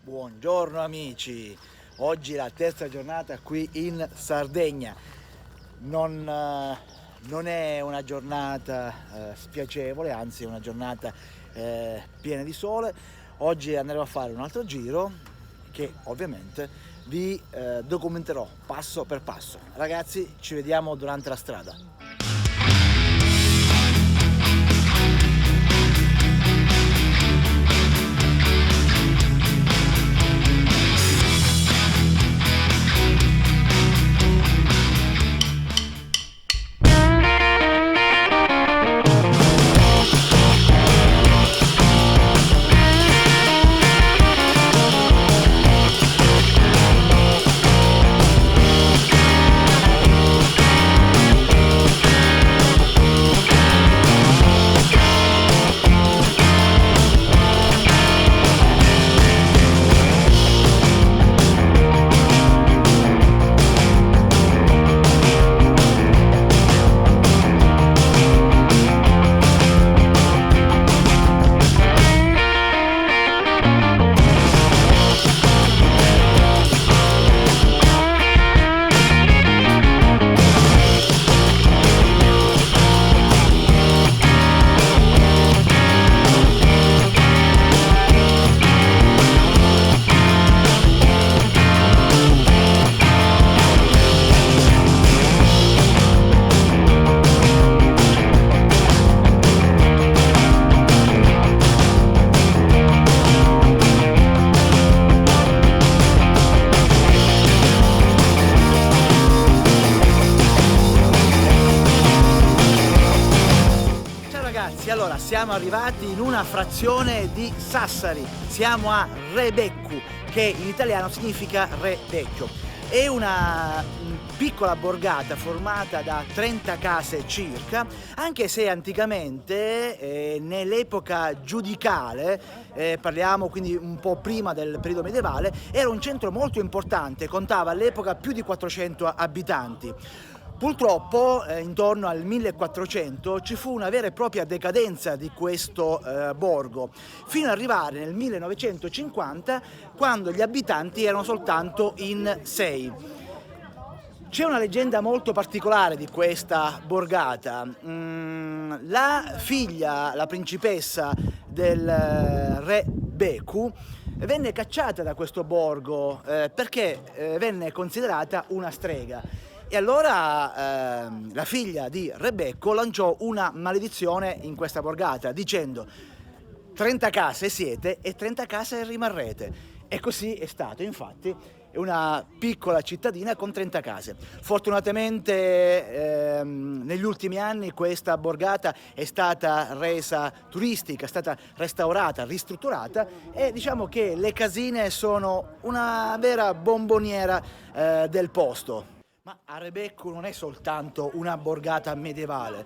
Buongiorno amici, oggi è la terza giornata qui in Sardegna. Non è una giornata spiacevole, anzi è una giornata piena di sole. Oggi andremo a fare un altro giro che ovviamente vi documenterò passo per passo. Ragazzi, ci vediamo durante la strada. Allora, siamo arrivati in una frazione di Sassari, siamo a Rebeccu, che in italiano significa Re Vecchio. È una piccola borgata formata da 30 case circa, anche se anticamente, nell'epoca giudicale, parliamo quindi un po' prima del periodo medievale, era un centro molto importante, contava all'epoca più di 400 abitanti. Purtroppo intorno al 1400 ci fu una vera e propria decadenza di questo borgo, fino ad arrivare nel 1950 quando gli abitanti erano soltanto in 6. C'è una leggenda molto particolare di questa borgata. La figlia, la principessa del re Beku, venne cacciata da questo borgo perché venne considerata una strega. E allora la figlia di Rebecco lanciò una maledizione in questa borgata dicendo: 30 case siete e 30 case rimarrete. E così è stato, infatti è una piccola cittadina con 30 case. Fortunatamente negli ultimi anni questa borgata è stata resa turistica, è stata restaurata, ristrutturata e diciamo che le casine sono una vera bomboniera del posto. Ma a Rebecco non è soltanto una borgata medievale.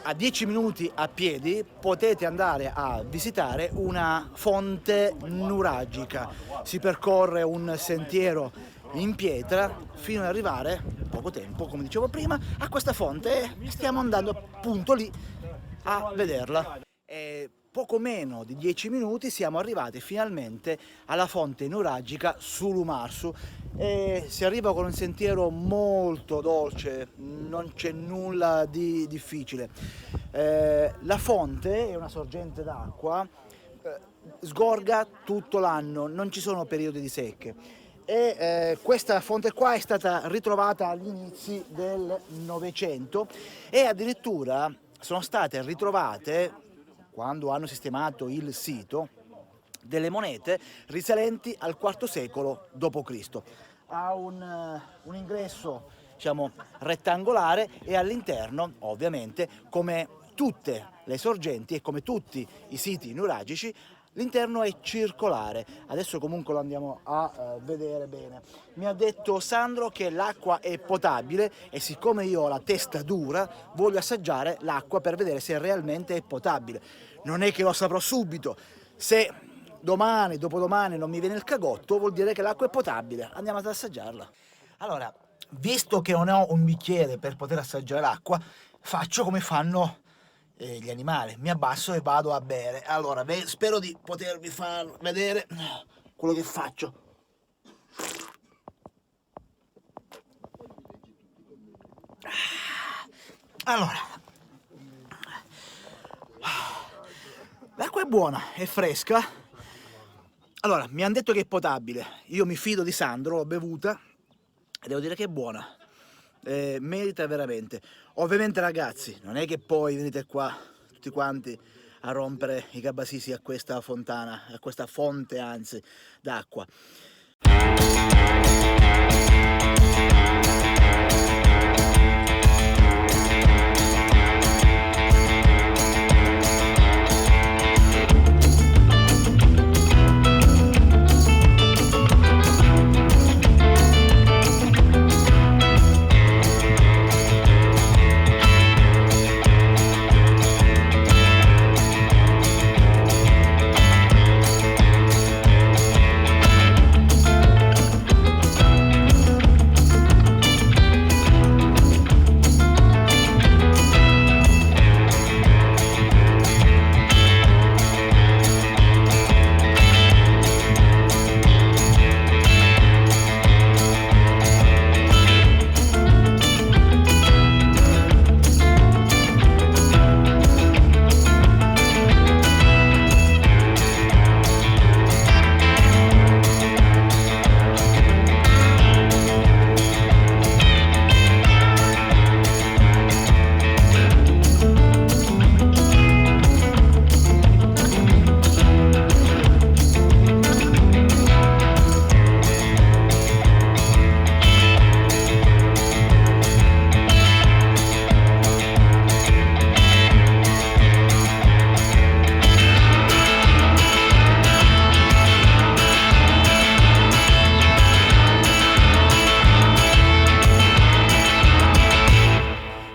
A 10 minuti a piedi potete andare a visitare una fonte nuragica. Si percorre un sentiero in pietra fino ad arrivare, in poco tempo, come dicevo prima, a questa fonte e stiamo andando appunto lì a vederla. E poco meno di 10 minuti siamo arrivati finalmente alla fonte nuragica Sulumarsu e si arriva con un sentiero molto dolce, non c'è nulla di difficile. La fonte è una sorgente d'acqua, sgorga tutto l'anno, non ci sono periodi di secche. E questa fonte qua è stata ritrovata agli inizi del Novecento e addirittura sono state ritrovate, quando hanno sistemato il sito, delle monete risalenti al IV secolo d.C. Ha un ingresso, diciamo, rettangolare e all'interno, ovviamente, come tutte le sorgenti e come tutti i siti nuragici, l'interno è circolare. Adesso comunque lo andiamo a vedere bene. Mi ha detto Sandro che l'acqua è potabile e siccome io ho la testa dura voglio assaggiare l'acqua per vedere se realmente è potabile. Non è che lo saprò subito. Se domani, dopodomani non mi viene il cagotto vuol dire che l'acqua è potabile. Andiamo ad assaggiarla. Allora, visto che non ho un bicchiere per poter assaggiare l'acqua, faccio come fanno gli animali, mi abbasso e vado a bere. Allora, spero di potervi far vedere. quello che faccio. Allora, l'acqua è buona, è fresca. Allora, mi hanno detto che è potabile, io mi fido di Sandro, l'ho bevuta e devo dire che è buona. Merita veramente. Ovviamente ragazzi, non è che poi venite qua tutti quanti a rompere i cabasisi a questa fontana, a questa fonte anzi d'acqua.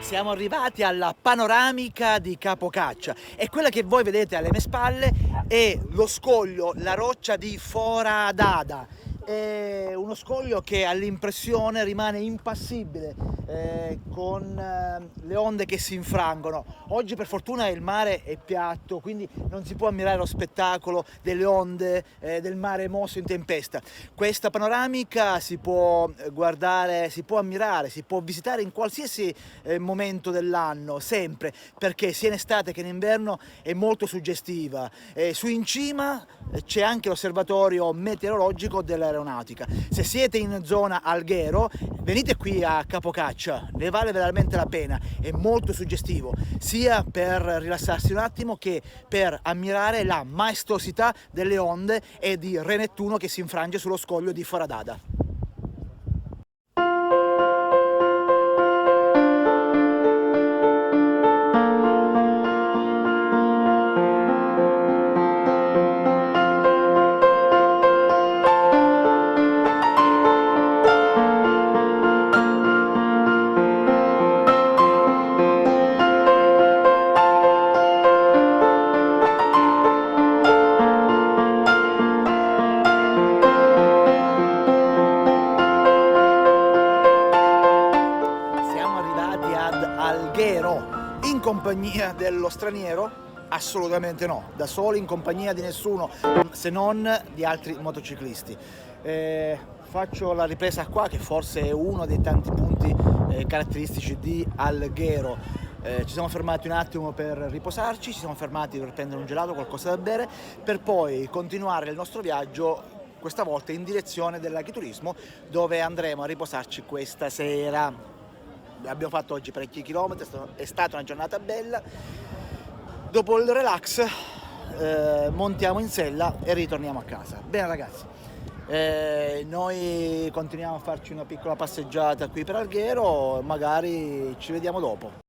Siamo arrivati alla panoramica di Capocaccia e quella che voi vedete alle mie spalle è lo scoglio, la roccia di Fora d'Ada. È uno scoglio che all'impressione rimane impassibile, con le onde che si infrangono. Oggi per fortuna il mare è piatto, quindi non si può ammirare lo spettacolo delle onde, del mare mosso in tempesta. Questa panoramica si può guardare, si può ammirare, si può visitare in qualsiasi momento dell'anno, sempre, perché sia in estate che in inverno è molto suggestiva. Su in cima c'è anche l'osservatorio meteorologico dell'aeronautica. Se siete in zona Alghero, venite qui a Capocaccia, ne vale veramente la pena, è molto suggestivo, sia per rilassarsi un attimo che per ammirare la maestosità delle onde e di Re Nettuno che si infrange sullo scoglio di Fora d'Ada. Alghero, in compagnia dello straniero? Assolutamente no, da soli, in compagnia di nessuno, se non di altri motociclisti. Faccio la ripresa qua, che forse è uno dei tanti punti caratteristici di Alghero. Ci siamo fermati un attimo per riposarci, ci siamo fermati per prendere un gelato, qualcosa da bere, per poi continuare il nostro viaggio, questa volta in direzione dell'agriturismo, dove andremo a riposarci questa sera. Abbiamo fatto oggi parecchi chilometri, è stata una giornata bella. Dopo il relax montiamo in sella e ritorniamo a casa. Bene ragazzi, noi continuiamo a farci una piccola passeggiata qui per Alghero, magari ci vediamo dopo.